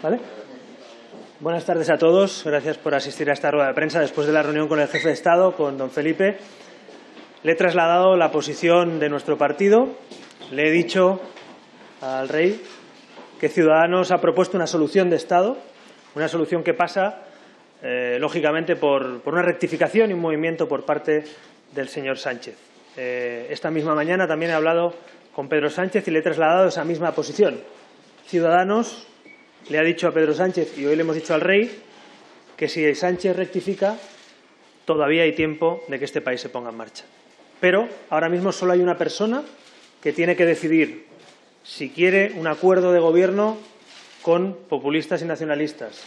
¿Vale? Buenas tardes a todos. Gracias por asistir a esta rueda de prensa después de la reunión con el jefe de Estado, con don Felipe. Le he trasladado la posición de nuestro partido. Le he dicho al rey que Ciudadanos ha propuesto una solución de Estado, una solución que pasa, lógicamente, por una rectificación y un movimiento por parte del señor Sánchez. Esta misma mañana también he hablado con Pedro Sánchez y le he trasladado esa misma posición. Ciudadanos le ha dicho a Pedro Sánchez, y hoy le hemos dicho al rey, que si Sánchez rectifica, todavía hay tiempo de que este país se ponga en marcha. Pero ahora mismo solo hay una persona que tiene que decidir si quiere un acuerdo de gobierno con populistas y nacionalistas,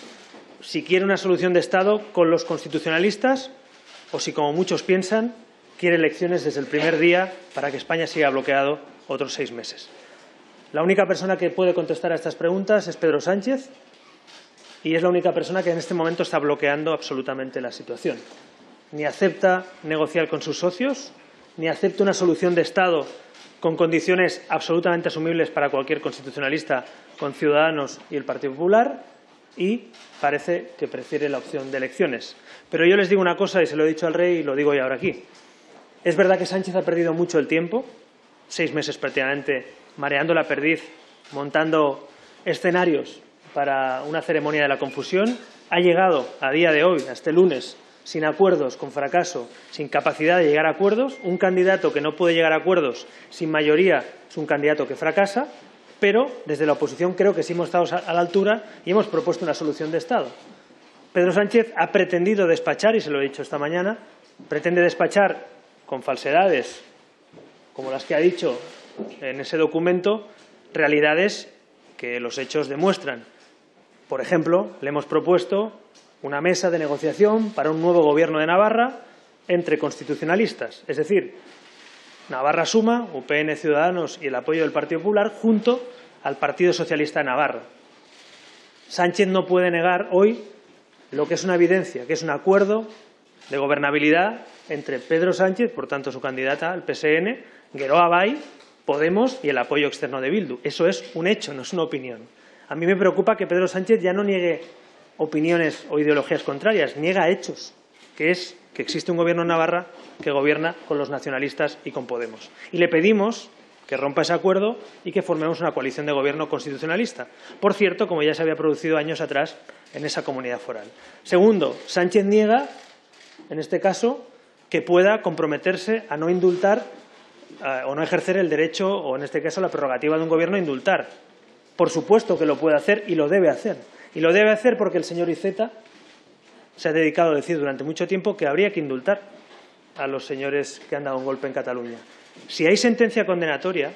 si quiere una solución de Estado con los constitucionalistas o si, como muchos piensan, quiere elecciones desde el primer día para que España siga bloqueado otros 6 meses. La única persona que puede contestar a estas preguntas es Pedro Sánchez y es la única persona que en este momento está bloqueando absolutamente la situación. Ni acepta negociar con sus socios, ni acepta una solución de Estado con condiciones absolutamente asumibles para cualquier constitucionalista, con Ciudadanos y el Partido Popular, y parece que prefiere la opción de elecciones. Pero yo les digo una cosa, y se lo he dicho al rey y lo digo ya ahora aquí. Es verdad que Sánchez ha perdido mucho el tiempo, 6 meses prácticamente, mareando la perdiz, montando escenarios para una ceremonia de la confusión. Ha llegado a día de hoy, a este lunes, sin acuerdos, con fracaso, sin capacidad de llegar a acuerdos. Un candidato que no puede llegar a acuerdos sin mayoría es un candidato que fracasa, pero desde la oposición creo que sí hemos estado a la altura y hemos propuesto una solución de Estado. Pedro Sánchez ha pretendido despachar, y se lo he dicho esta mañana, pretende despachar con falsedades, como las que ha dicho en ese documento, realidades que los hechos demuestran. Por ejemplo, le hemos propuesto una mesa de negociación para un nuevo gobierno de Navarra entre constitucionalistas, es decir, Navarra Suma, UPN, Ciudadanos y el apoyo del Partido Popular junto al Partido Socialista de Navarra. Sánchez no puede negar hoy lo que es una evidencia, que es un acuerdo de gobernabilidad entre Pedro Sánchez, por tanto su candidata al PSN, Geroa Bai, Podemos y el apoyo externo de Bildu. Eso es un hecho, no es una opinión. A mí me preocupa que Pedro Sánchez ya no niegue opiniones o ideologías contrarias, niega hechos, que es que existe un gobierno en Navarra que gobierna con los nacionalistas y con Podemos. Y le pedimos que rompa ese acuerdo y que formemos una coalición de gobierno constitucionalista. Por cierto, como ya se había producido años atrás en esa comunidad foral. Segundo, Sánchez niega, en este caso, que pueda comprometerse a no indultar o no ejercer el derecho, o en este caso la prerrogativa de un gobierno a indultar. Por supuesto que lo puede hacer y lo debe hacer. Y lo debe hacer porque el señor Iceta se ha dedicado a decir durante mucho tiempo que habría que indultar a los señores que han dado un golpe en Cataluña. Si hay sentencia condenatoria,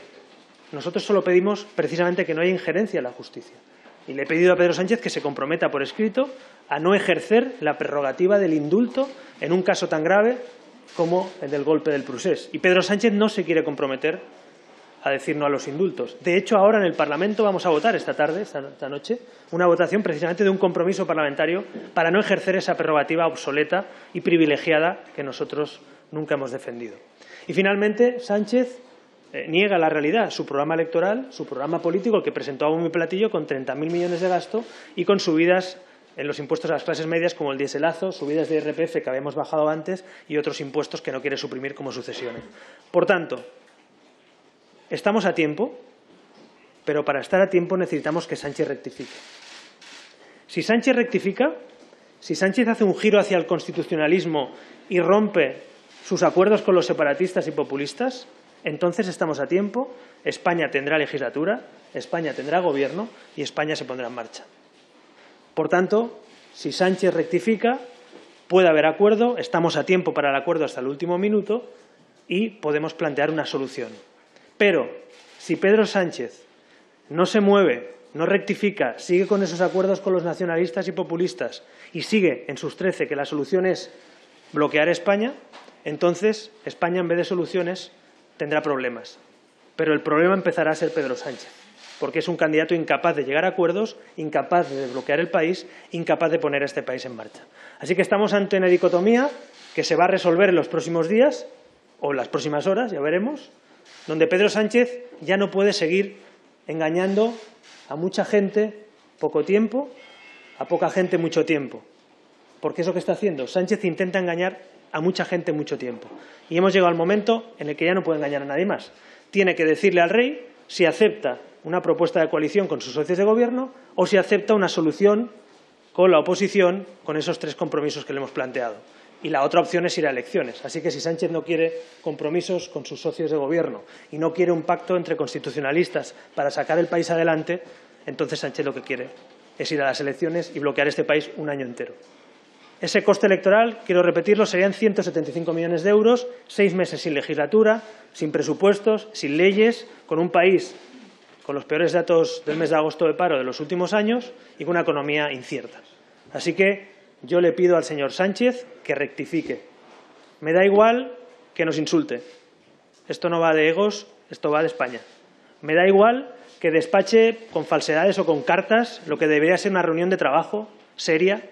nosotros solo pedimos precisamente que no haya injerencia en la justicia. Y le he pedido a Pedro Sánchez que se comprometa por escrito a no ejercer la prerrogativa del indulto en un caso tan grave como el del golpe del Prusés. Y Pedro Sánchez no se quiere comprometer a decir no a los indultos. De hecho, ahora en el Parlamento vamos a votar esta tarde, esta noche, una votación precisamente de un compromiso parlamentario para no ejercer esa prerrogativa obsoleta y privilegiada que nosotros nunca hemos defendido. Y finalmente, Sánchez niega la realidad, su programa electoral, su programa político, el que presentó a bombo y platillo con 30.000 millones de gasto y con subidas en los impuestos a las clases medias como el dieselazo, subidas de IRPF que habíamos bajado antes y otros impuestos que no quiere suprimir como sucesiones. Por tanto, estamos a tiempo, pero para estar a tiempo necesitamos que Sánchez rectifique. Si Sánchez rectifica, si Sánchez hace un giro hacia el constitucionalismo y rompe sus acuerdos con los separatistas y populistas, entonces estamos a tiempo, España tendrá legislatura, España tendrá gobierno y España se pondrá en marcha. Por tanto, si Sánchez rectifica, puede haber acuerdo, estamos a tiempo para el acuerdo hasta el último minuto y podemos plantear una solución. Pero si Pedro Sánchez no se mueve, no rectifica, sigue con esos acuerdos con los nacionalistas y populistas y sigue en sus 13 que la solución es bloquear España, entonces España en vez de soluciones tendrá problemas. Pero el problema empezará a ser Pedro Sánchez, porque es un candidato incapaz de llegar a acuerdos, incapaz de desbloquear el país, incapaz de poner a este país en marcha. Así que estamos ante una dicotomía que se va a resolver en los próximos días o en las próximas horas, ya veremos, donde Pedro Sánchez ya no puede seguir engañando a mucha gente poco tiempo, a poca gente mucho tiempo. Porque eso que está haciendo, Sánchez intenta engañar a mucha gente mucho tiempo. Y hemos llegado al momento en el que ya no puede engañar a nadie más. Tiene que decirle al rey si acepta una propuesta de coalición con sus socios de gobierno o si acepta una solución con la oposición, con esos 3 compromisos que le hemos planteado. Y la otra opción es ir a elecciones. Así que si Sánchez no quiere compromisos con sus socios de gobierno y no quiere un pacto entre constitucionalistas para sacar el país adelante, entonces Sánchez lo que quiere es ir a las elecciones y bloquear este país un año entero. Ese coste electoral, quiero repetirlo, serían 175 millones de euros, 6 meses sin legislatura, sin presupuestos, sin leyes, con un país con los peores datos del mes de agosto de paro de los últimos años y con una economía incierta. Así que yo le pido al señor Sánchez que rectifique. Me da igual que nos insulte. Esto no va de egos, esto va de España. Me da igual que despache con falsedades o con cartas lo que debería ser una reunión de trabajo seria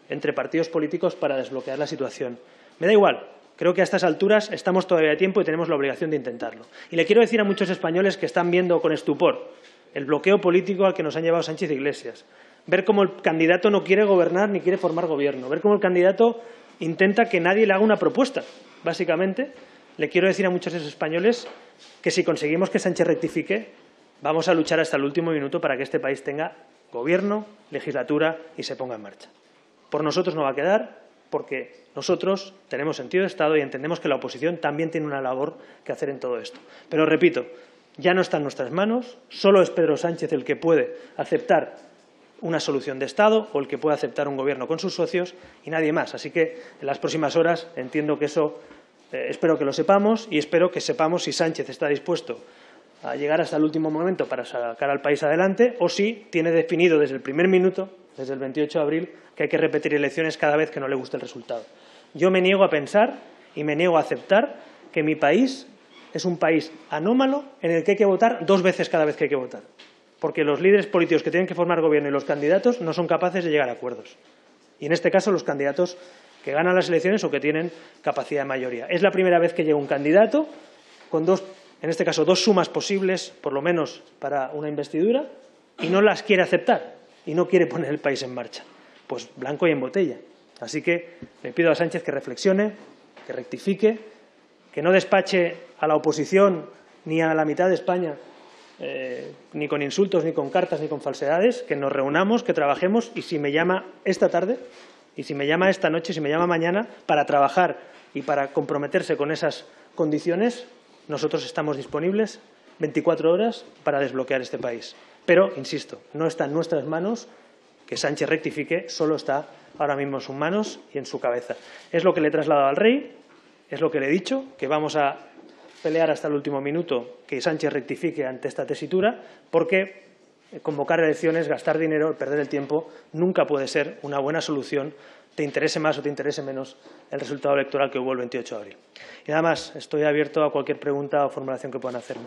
entre partidos políticos para desbloquear la situación. Me da igual. Creo que a estas alturas estamos todavía a tiempo y tenemos la obligación de intentarlo. Y le quiero decir a muchos españoles que están viendo con estupor el bloqueo político al que nos han llevado Sánchez e Iglesias, ver cómo el candidato no quiere gobernar ni quiere formar gobierno, ver cómo el candidato intenta que nadie le haga una propuesta. Básicamente, le quiero decir a muchos de esos españoles que si conseguimos que Sánchez rectifique, vamos a luchar hasta el último minuto para que este país tenga gobierno, legislatura y se ponga en marcha. Por nosotros no va a quedar, porque nosotros tenemos sentido de Estado y entendemos que la oposición también tiene una labor que hacer en todo esto. Pero repito, ya no está en nuestras manos, solo es Pedro Sánchez el que puede aceptar una solución de Estado o el que puede aceptar un gobierno con sus socios y nadie más. Así que en las próximas horas entiendo que eso, espero que lo sepamos y espero que sepamos si Sánchez está dispuesto a llegar hasta el último momento para sacar al país adelante o si tiene definido desde el primer minuto, desde el 28 de abril, que hay que repetir elecciones cada vez que no le guste el resultado. Yo me niego a pensar y me niego a aceptar que mi país es un país anómalo en el que hay que votar 2 veces cada vez que hay que votar. Porque los líderes políticos que tienen que formar gobierno y los candidatos no son capaces de llegar a acuerdos. Y en este caso los candidatos que ganan las elecciones o que tienen capacidad de mayoría. Es la primera vez que llega un candidato con en este caso, 2 sumas posibles, por lo menos, para una investidura, y no las quiere aceptar y no quiere poner el país en marcha. Pues blanco y en botella. Así que le pido a Sánchez que reflexione, que rectifique, que no despache a la oposición ni a la mitad de España ni con insultos, ni con cartas, ni con falsedades, que nos reunamos, que trabajemos y si me llama esta tarde, y si me llama esta noche, si me llama mañana, para trabajar y para comprometerse con esas condiciones, nosotros estamos disponibles 24 horas para desbloquear este país. Pero, insisto, no está en nuestras manos que Sánchez rectifique, solo está ahora mismo en sus manos y en su cabeza. Es lo que le he trasladado al rey, es lo que le he dicho, que vamos a pelear hasta el último minuto que Sánchez rectifique ante esta tesitura, porque convocar elecciones, gastar dinero, perder el tiempo, nunca puede ser una buena solución, te interese más o te interese menos el resultado electoral que hubo el 28 de abril. Y nada más, estoy abierto a cualquier pregunta o formulación que puedan hacerme.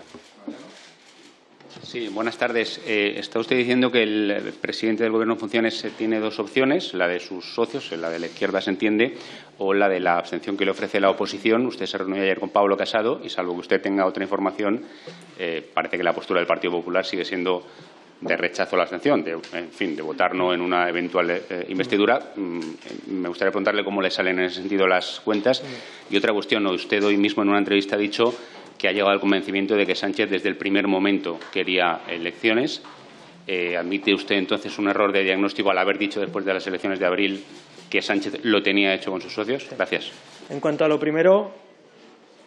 Sí, buenas tardes. Está usted diciendo que el presidente del Gobierno en funciones tiene 2 opciones, la de sus socios, la de la izquierda se entiende, o la de la abstención que le ofrece la oposición. Usted se reunió ayer con Pablo Casado y, salvo que usted tenga otra información, parece que la postura del Partido Popular sigue siendo de rechazo a la abstención, de votar no en una eventual investidura. Me gustaría preguntarle cómo le salen en ese sentido las cuentas. Y otra cuestión, usted hoy mismo en una entrevista ha dicho que ha llegado al convencimiento de que Sánchez desde el primer momento quería elecciones. ¿Admite usted entonces un error de diagnóstico al haber dicho después de las elecciones de abril que Sánchez lo tenía hecho con sus socios? Gracias. En cuanto a lo primero,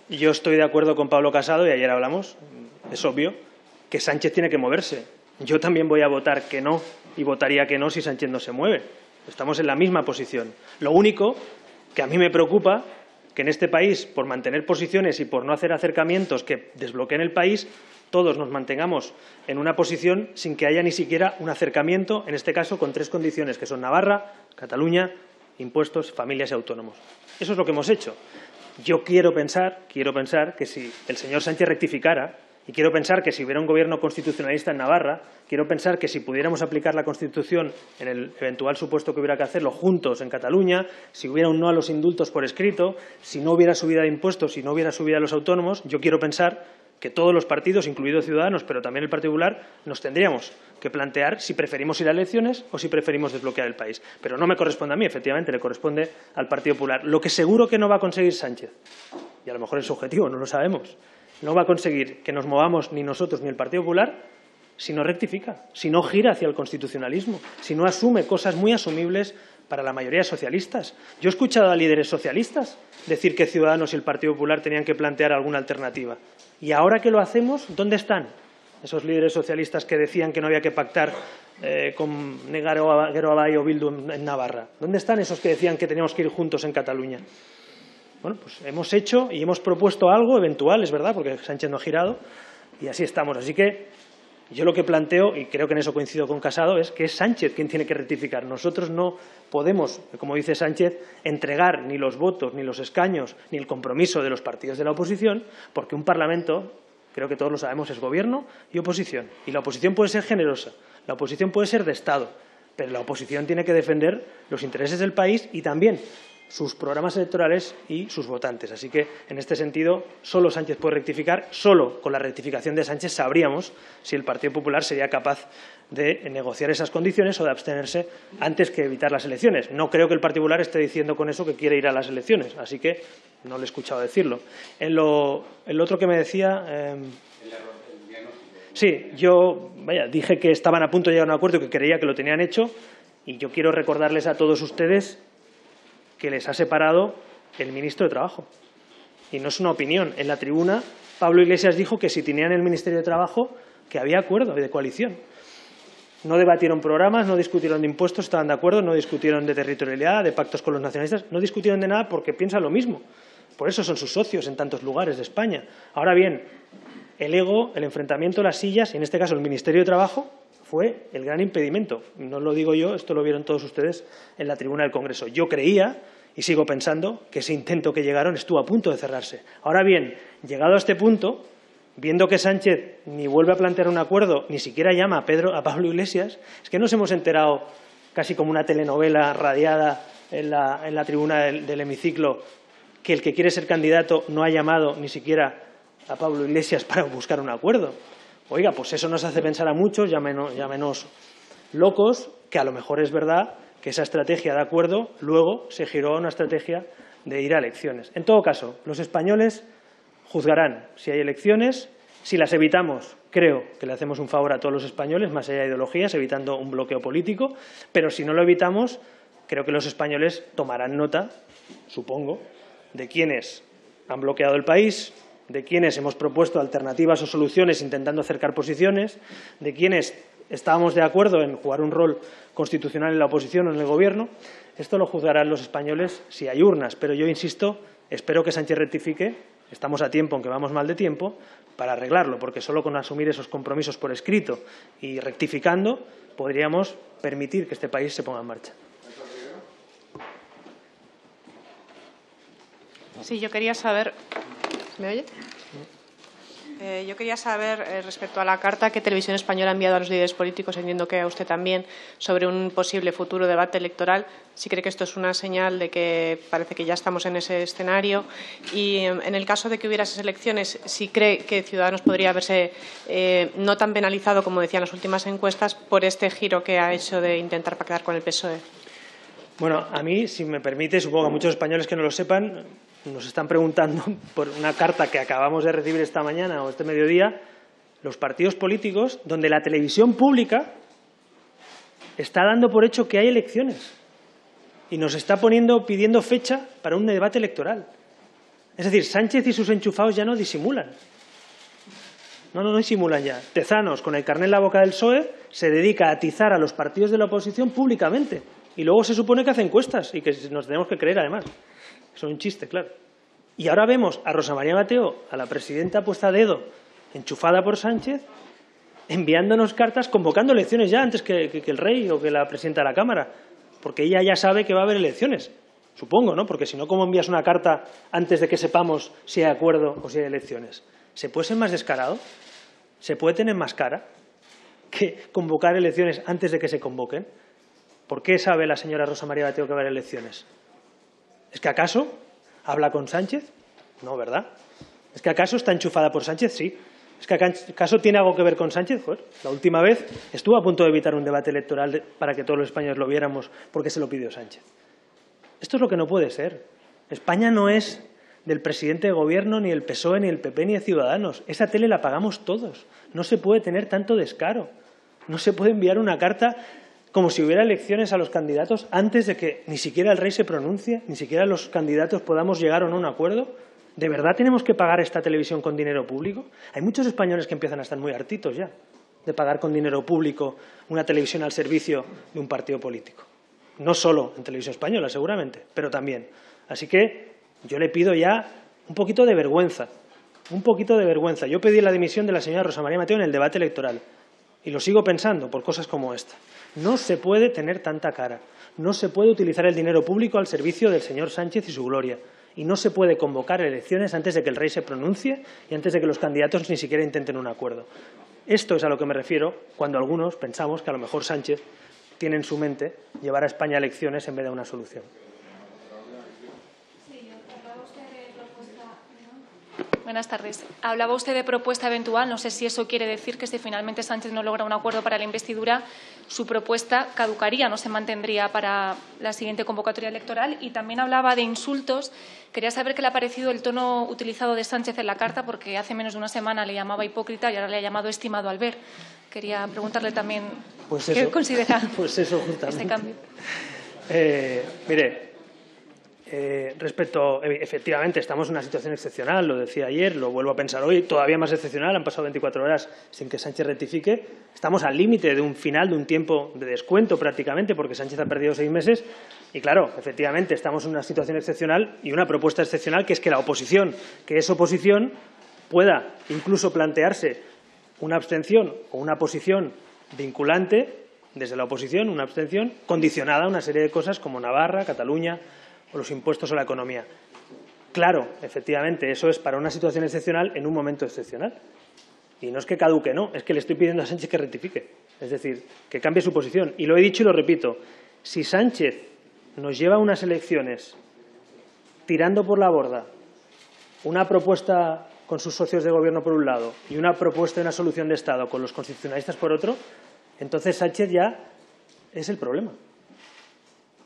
yo estoy de acuerdo con Pablo Casado, y ayer hablamos, es obvio, que Sánchez tiene que moverse. Yo también voy a votar que no, y votaría que no si Sánchez no se mueve. Estamos en la misma posición. Lo único que a mí me preocupa que en este país, por mantener posiciones y por no hacer acercamientos que desbloqueen el país, todos nos mantengamos en una posición sin que haya ni siquiera un acercamiento, en este caso con 3 condiciones, que son Navarra, Cataluña, impuestos, familias y autónomos. Eso es lo que hemos hecho. Yo quiero pensar que si el señor Sánchez rectificara, y quiero pensar que si hubiera un gobierno constitucionalista en Navarra, quiero pensar que si pudiéramos aplicar la Constitución en el eventual supuesto que hubiera que hacerlo juntos en Cataluña, si hubiera un no a los indultos por escrito, si no hubiera subida de impuestos, si no hubiera subida a los autónomos, yo quiero pensar que todos los partidos, incluidos Ciudadanos, pero también el Partido Popular, nos tendríamos que plantear si preferimos ir a elecciones o si preferimos desbloquear el país. Pero no me corresponde a mí, efectivamente, le corresponde al Partido Popular. Lo que seguro que no va a conseguir Sánchez, y a lo mejor es su objetivo, no lo sabemos, no va a conseguir que nos movamos ni nosotros ni el Partido Popular si no rectifica, si no gira hacia el constitucionalismo, si no asume cosas muy asumibles para la mayoría de socialistas. Yo he escuchado a líderes socialistas decir que Ciudadanos y el Partido Popular tenían que plantear alguna alternativa. Y ahora que lo hacemos, ¿dónde están esos líderes socialistas que decían que no había que pactar con Geroabay o Bildu en Navarra? ¿Dónde están esos que decían que teníamos que ir juntos en Cataluña? Bueno, pues hemos hecho y hemos propuesto algo eventual, es verdad, porque Sánchez no ha girado, y así estamos. Así que yo lo que planteo, y creo que en eso coincido con Casado, es que es Sánchez quien tiene que rectificar. Nosotros no podemos, como dice Sánchez, entregar ni los votos, ni los escaños, ni el compromiso de los partidos de la oposición, porque un Parlamento, creo que todos lo sabemos, es gobierno y oposición. Y la oposición puede ser generosa, la oposición puede ser de Estado, pero la oposición tiene que defender los intereses del país y también sus programas electorales y sus votantes. Así que, en este sentido, solo Sánchez puede rectificar. Solo con la rectificación de Sánchez sabríamos si el Partido Popular sería capaz de negociar esas condiciones o de abstenerse antes que evitar las elecciones. No creo que el Partido Popular esté diciendo con eso que quiere ir a las elecciones, así que no le he escuchado decirlo. El otro que me decía... Sí, yo dije que estaban a punto de llegar a un acuerdo y que creía que lo tenían hecho, y yo quiero recordarles a todos ustedes que les ha separado el ministro de Trabajo. Y no es una opinión. En la tribuna, Pablo Iglesias dijo que si tenían el Ministerio de Trabajo, que había acuerdo de coalición. No debatieron programas, no discutieron de impuestos, estaban de acuerdo, no discutieron de territorialidad, de pactos con los nacionalistas, no discutieron de nada porque piensan lo mismo. Por eso son sus socios en tantos lugares de España. Ahora bien, el ego, el enfrentamiento, las sillas, y en este caso el Ministerio de Trabajo, fue el gran impedimento. No lo digo yo, esto lo vieron todos ustedes en la tribuna del Congreso. Yo creía, y sigo pensando, que ese intento que llegaron estuvo a punto de cerrarse. Ahora bien, llegado a este punto, viendo que Sánchez ni vuelve a plantear un acuerdo, ni siquiera llama a Pablo Iglesias, es que nos hemos enterado casi como una telenovela radiada en la tribuna del hemiciclo, que el que quiere ser candidato no ha llamado ni siquiera a Pablo Iglesias para buscar un acuerdo. Oiga, pues eso nos hace pensar a muchos, ya menos locos, que a lo mejor es verdad que esa estrategia de acuerdo luego se giró a una estrategia de ir a elecciones. En todo caso, los españoles juzgarán si hay elecciones. Si las evitamos, creo que le hacemos un favor a todos los españoles, más allá de ideologías, evitando un bloqueo político. Pero si no lo evitamos, creo que los españoles tomarán nota, supongo, de quienes han bloqueado el país, de quienes hemos propuesto alternativas o soluciones intentando acercar posiciones, de quienes estábamos de acuerdo en jugar un rol constitucional en la oposición o en el Gobierno. Esto lo juzgarán los españoles si hay urnas, pero yo insisto, espero que Sánchez rectifique, estamos a tiempo, aunque vamos mal de tiempo, para arreglarlo, porque solo con asumir esos compromisos por escrito y rectificando podríamos permitir que este país se ponga en marcha. Sí, yo quería saber... ¿Me oye? Yo quería saber, respecto a la carta que Televisión Española ha enviado a los líderes políticos, entiendo que a usted también, sobre un posible futuro debate electoral, si cree que esto es una señal de que parece que ya estamos en ese escenario. Y en el caso de que hubiera esas elecciones, si cree que Ciudadanos podría verse no tan penalizado, como decían las últimas encuestas, por este giro que ha hecho de intentar pactar con el PSOE. Bueno, a mí, si me permite, supongo que a muchos españoles que no lo sepan, nos están preguntando por una carta que acabamos de recibir esta mañana o este mediodía, los partidos políticos, donde la televisión pública está dando por hecho que hay elecciones y nos está pidiendo fecha para un debate electoral. Es decir, Sánchez y sus enchufados ya no disimulan. No disimulan ya. Tezanos, con el carné en la boca del PSOE, se dedica a atizar a los partidos de la oposición públicamente. Y luego se supone que hace encuestas y que nos tenemos que creer, además. Eso es un chiste, claro. Y ahora vemos a Rosa María Mateo, a la presidenta puesta a dedo, enchufada por Sánchez, enviándonos cartas, convocando elecciones ya antes que el rey o que la presidenta de la Cámara, porque ella ya sabe que va a haber elecciones. Supongo, ¿no? Porque si no, ¿cómo envías una carta antes de que sepamos si hay acuerdo o si hay elecciones? ¿Se puede ser más descarado? ¿Se puede tener más cara que convocar elecciones antes de que se convoquen? ¿Por qué sabe la señora Rosa María Mateo que va a haber elecciones? ¿Es que acaso habla con Sánchez? No, ¿verdad? ¿Es que acaso está enchufada por Sánchez? Sí. ¿Es que acaso tiene algo que ver con Sánchez? Joder, la última vez estuvo a punto de evitar un debate electoral para que todos los españoles lo viéramos porque se lo pidió Sánchez. Esto es lo que no puede ser. España no es del presidente de gobierno, ni el PSOE, ni el PP, ni de Ciudadanos. Esa tele la pagamos todos. No se puede tener tanto descaro. No se puede enviar una carta como si hubiera elecciones a los candidatos antes de que ni siquiera el rey se pronuncie, ni siquiera los candidatos podamos llegar o no a un acuerdo. ¿De verdad tenemos que pagar esta televisión con dinero público? Hay muchos españoles que empiezan a estar muy hartitos ya de pagar con dinero público una televisión al servicio de un partido político. No solo en televisión española, seguramente, pero también. Así que yo le pido ya un poquito de vergüenza, un poquito de vergüenza. Yo pedí la dimisión de la señora Rosa María Mateo en el debate electoral y lo sigo pensando por cosas como esta. No se puede tener tanta cara, no se puede utilizar el dinero público al servicio del señor Sánchez y su gloria. Y no se puede convocar elecciones antes de que el rey se pronuncie y antes de que los candidatos ni siquiera intenten un acuerdo. Esto es a lo que me refiero cuando algunos pensamos que a lo mejor Sánchez tiene en su mente llevar a España a elecciones en vez de una solución. Buenas tardes. Hablaba usted de propuesta eventual. No sé si eso quiere decir que si finalmente Sánchez no logra un acuerdo para la investidura, su propuesta caducaría, no se mantendría para la siguiente convocatoria electoral. Y también hablaba de insultos. Quería saber qué le ha parecido el tono utilizado de Sánchez en la carta, porque hace menos de una semana le llamaba hipócrita y ahora le ha llamado estimado al ver. Quería preguntarle también qué considera este cambio. Mire, respecto, efectivamente, estamos en una situación excepcional, lo decía ayer, lo vuelvo a pensar hoy, todavía más excepcional, han pasado 24 horas sin que Sánchez rectifique, estamos al límite de un final, de un tiempo de descuento prácticamente, porque Sánchez ha perdido 6 meses, y claro, efectivamente, estamos en una situación excepcional y una propuesta excepcional, que es que la oposición, que es oposición, pueda incluso plantearse una abstención o una posición vinculante desde la oposición, una abstención condicionada a una serie de cosas como Navarra, Cataluña o los impuestos o la economía. Claro, efectivamente, eso es para una situación excepcional en un momento excepcional. Y no es que caduque, no, es que le estoy pidiendo a Sánchez que rectifique. Es decir, que cambie su posición. Y lo he dicho y lo repito. Si Sánchez nos lleva a unas elecciones tirando por la borda una propuesta con sus socios de gobierno por un lado y una propuesta de una solución de Estado con los constitucionalistas por otro, entonces Sánchez ya es el problema.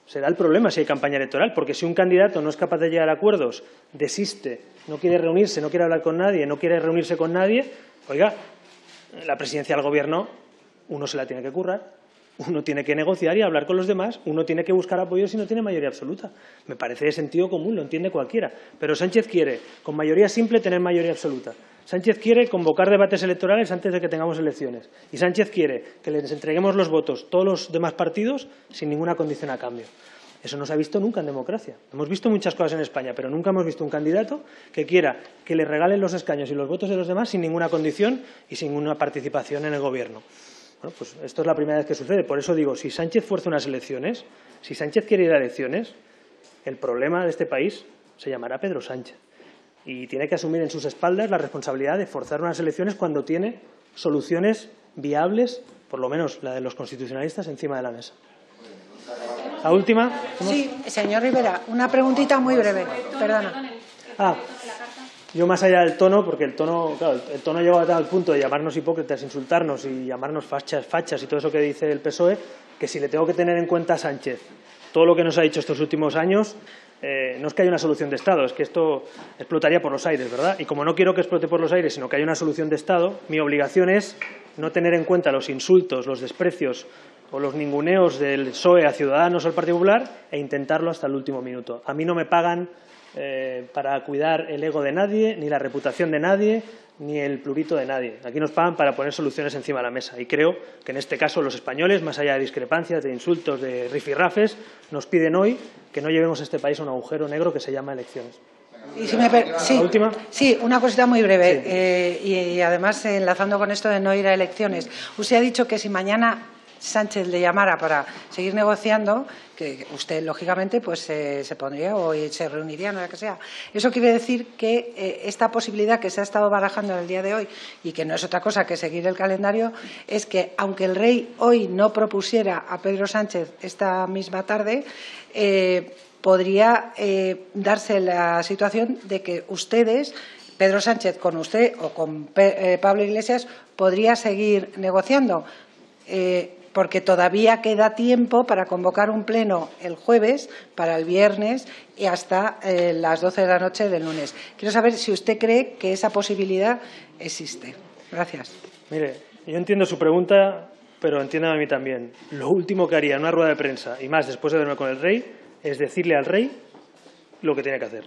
Será el problema si hay campaña electoral, porque si un candidato no es capaz de llegar a acuerdos, desiste, no quiere reunirse, no quiere hablar con nadie, no quiere reunirse con nadie, oiga, la presidencia del gobierno uno se la tiene que currar, uno tiene que negociar y hablar con los demás, uno tiene que buscar apoyo si no tiene mayoría absoluta. Me parece de sentido común, lo entiende cualquiera. Pero Sánchez quiere, con mayoría simple, tener mayoría absoluta. Sánchez quiere convocar debates electorales antes de que tengamos elecciones. Y Sánchez quiere que les entreguemos los votos todos los demás partidos sin ninguna condición a cambio. Eso no se ha visto nunca en democracia. Hemos visto muchas cosas en España, pero nunca hemos visto un candidato que quiera que le regalen los escaños y los votos de los demás sin ninguna condición y sin ninguna participación en el gobierno. Bueno, pues esto es la primera vez que sucede. Por eso digo, si Sánchez fuerza unas elecciones, si Sánchez quiere ir a elecciones, el problema de este país se llamará Pedro Sánchez. Y tiene que asumir en sus espaldas la responsabilidad de forzar unas elecciones cuando tiene soluciones viables, por lo menos la de los constitucionalistas, encima de la mesa. La última. Sí, señor Rivera, una preguntita muy breve. Perdona. Yo más allá del tono, porque el tono, claro, el tono llegó a tal punto de llamarnos hipócritas, insultarnos y llamarnos fachas y todo eso que dice el PSOE, que si le tengo que tener en cuenta a Sánchez todo lo que nos ha dicho estos últimos años, no es que haya una solución de Estado, es que esto explotaría por los aires, ¿verdad? Y como no quiero que explote por los aires, sino que haya una solución de Estado, mi obligación es no tener en cuenta los insultos, los desprecios o los ninguneos del PSOE a Ciudadanos o al Partido Popular e intentarlo hasta el último minuto. A mí no me pagan para cuidar el ego de nadie, ni la reputación de nadie, ni el plurito de nadie. Aquí nos pagan para poner soluciones encima de la mesa. Y creo que en este caso los españoles, más allá de discrepancias, de insultos, de rifirrafes, nos piden hoy que no llevemos a este país a un agujero negro que se llama elecciones. Y si ¿La última? Sí, una cosita muy breve. Sí. Y además, enlazando con esto de no ir a elecciones. Usted ha dicho que si mañana Sánchez le llamara para seguir negociando, que usted, lógicamente, pues se pondría o se reuniría, no lo que sea. Eso quiere decir que esta posibilidad que se ha estado barajando en el día de hoy y que no es otra cosa que seguir el calendario, es que, aunque el rey hoy no propusiera a Pedro Sánchez esta misma tarde, podría darse la situación de que ustedes Pedro Sánchez con usted o con Pablo Iglesias podría seguir negociando, porque todavía queda tiempo para convocar un pleno el jueves, para el viernes y hasta las 12 de la noche del lunes. Quiero saber si usted cree que esa posibilidad existe. Gracias. Mire, yo entiendo su pregunta, pero entiéndame a mí también. Lo último que haría en una rueda de prensa, y más después de verme con el rey, es decirle al rey lo que tiene que hacer.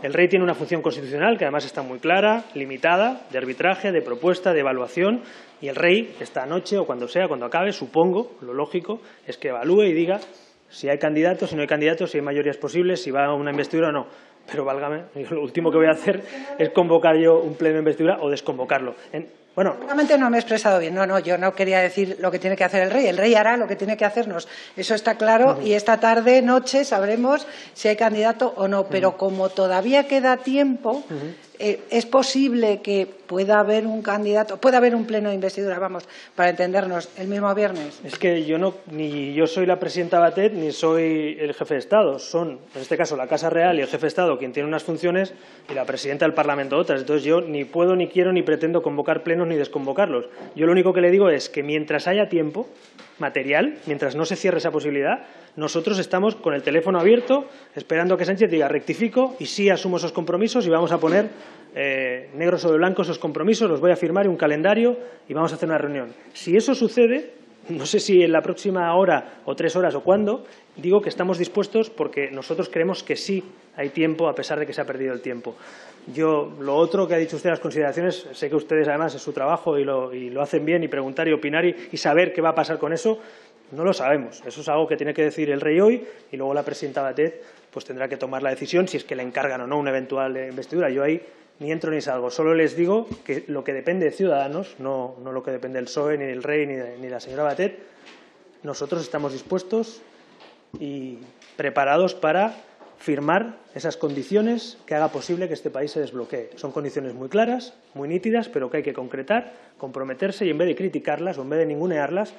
El rey tiene una función constitucional que además está muy clara, limitada, de arbitraje, de propuesta, de evaluación, y el rey esta noche o cuando sea, cuando acabe, supongo, lo lógico es que evalúe y diga si hay candidatos, si no hay candidatos, si hay mayorías posibles, si va a una investidura o no. Pero válgame, lo último que voy a hacer es convocar yo un pleno de investidura o desconvocarlo. Seguramente no me he expresado bien. No, yo no quería decir lo que tiene que hacer el rey. El rey hará lo que tiene que hacernos. Eso está claro y esta tarde, noche, sabremos si hay candidato o no. Pero como todavía queda tiempo, es posible que pueda haber un candidato, pueda haber un pleno de investidura, vamos, para entendernos, el mismo viernes. Es que ni yo soy la presidenta Batet ni soy el jefe de Estado. Son, en este caso, la Casa Real y el jefe de Estado quien tiene unas funciones y la presidenta del Parlamento otras. Entonces yo ni puedo, ni quiero, ni pretendo convocar plenos ni desconvocarlos. Yo lo único que le digo es que mientras haya tiempo material, mientras no se cierre esa posibilidad, nosotros estamos con el teléfono abierto esperando que Sánchez diga rectifico y sí asumo esos compromisos y vamos a poner negro sobre blanco esos compromisos, los voy a firmar y un calendario y vamos a hacer una reunión. Si eso sucede, no sé si en la próxima hora o 3 horas o cuándo, digo que estamos dispuestos porque nosotros creemos que sí hay tiempo a pesar de que se ha perdido el tiempo. Yo, lo otro que ha dicho usted, las consideraciones, sé que ustedes además es su trabajo y lo hacen bien y preguntar y opinar y saber qué va a pasar con eso, no lo sabemos. Eso es algo que tiene que decir el rey hoy y luego la presidenta Batet pues tendrá que tomar la decisión si es que le encargan o no una eventual investidura. Yo ahí ni entro ni salgo. Solo les digo que lo que depende de Ciudadanos, no lo que depende del PSOE, ni del rey, ni de la señora Batet, nosotros estamos dispuestos y preparados para firmar esas condiciones que haga posible que este país se desbloquee. Son condiciones muy claras, muy nítidas, pero que hay que concretar, comprometerse y en vez de criticarlas o en vez de ningunearlas,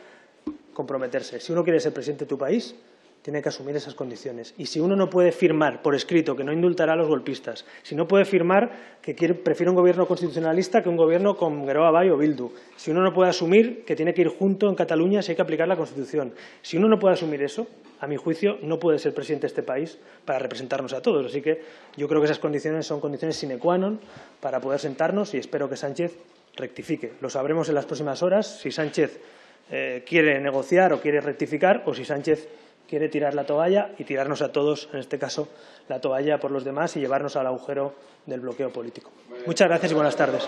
comprometerse. Si uno quiere ser presidente de tu país, tiene que asumir esas condiciones. Y si uno no puede firmar por escrito que no indultará a los golpistas, si no puede firmar que prefiere un gobierno constitucionalista que un gobierno con Geroa Bai o Bildu, si uno no puede asumir que tiene que ir junto en Cataluña si hay que aplicar la Constitución, si uno no puede asumir eso, a mi juicio, no puede ser presidente de este país para representarnos a todos. Así que yo creo que esas condiciones son condiciones sine qua non para poder sentarnos y espero que Sánchez rectifique. Lo sabremos en las próximas horas si Sánchez quiere negociar o quiere rectificar o si Sánchez quiere tirar la toalla y tirarnos a todos, en este caso, la toalla por los demás y llevarnos al agujero del bloqueo político. Muchas gracias y buenas tardes.